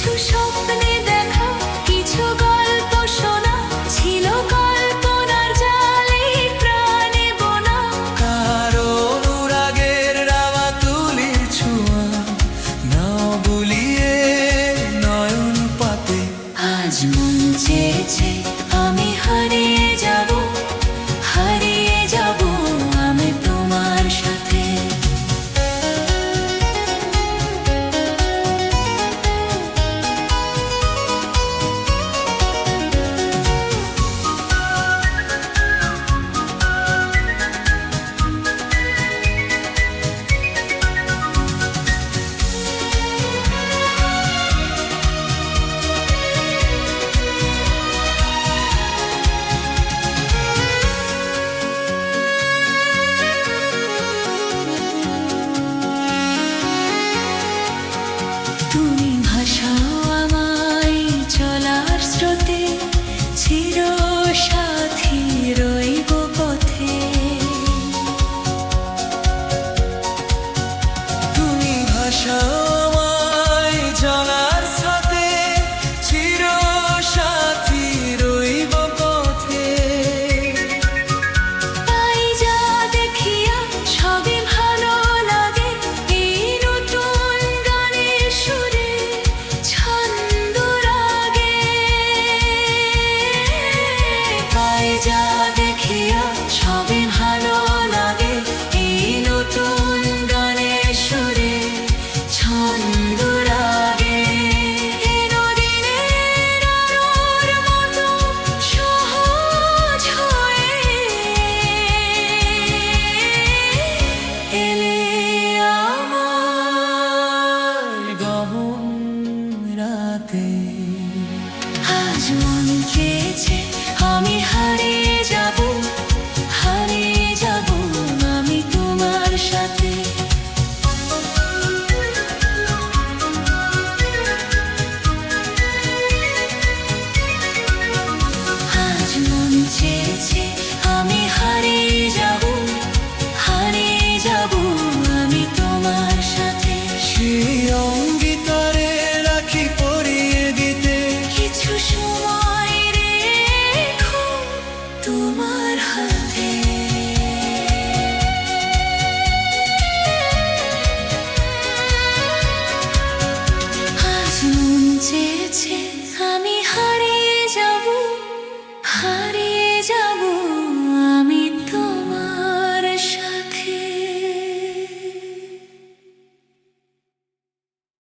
কিছু স্বপ্নে দেখা, কিছু গল্প শোনা, ছিল কল্পনার জালে প্রাণে বোনা। কারো অনুরাগের রাওয়া তুলির ছোঁয়া নাও বুলিয়ে নয়ন পাতে। আজ মন চেয়েছে আমি হারিয়ে যাব, হারিয়ে যাব আমি তোমার সাথে। তুমি ভাসাও আমায় চলার স্রোতে, চির সাথী রইব পথে। তুমি ভাসাও আমায় চলার সাথে, চির সাথী রইব পথে। পাই যা দেখিয়া সবই ভালো লাগে, এই নতুন গানের সুরে ছন্দ রাগে। পাই যা দেখিয়া সবই ভালো লাগে, এই নতুন গানের সুরে ছন্দ রাগে। এই নদীনের আলোর মতো সহজ হয়ে এলে আমার গহন রাতে। আজ মন চেয়েছে আমি হারিয়ে যাব, হারিয়ে যাব আমি তোমার সাথে। আজ মন চেয়েছে আমি হারিয়ে যাব, হারিয়ে যাব আমি তোমার সাথে। সেই অঙ্গীকারে রাখি পরিয়ে দিতে, কিছু সময় রেখো তোমার হাতে।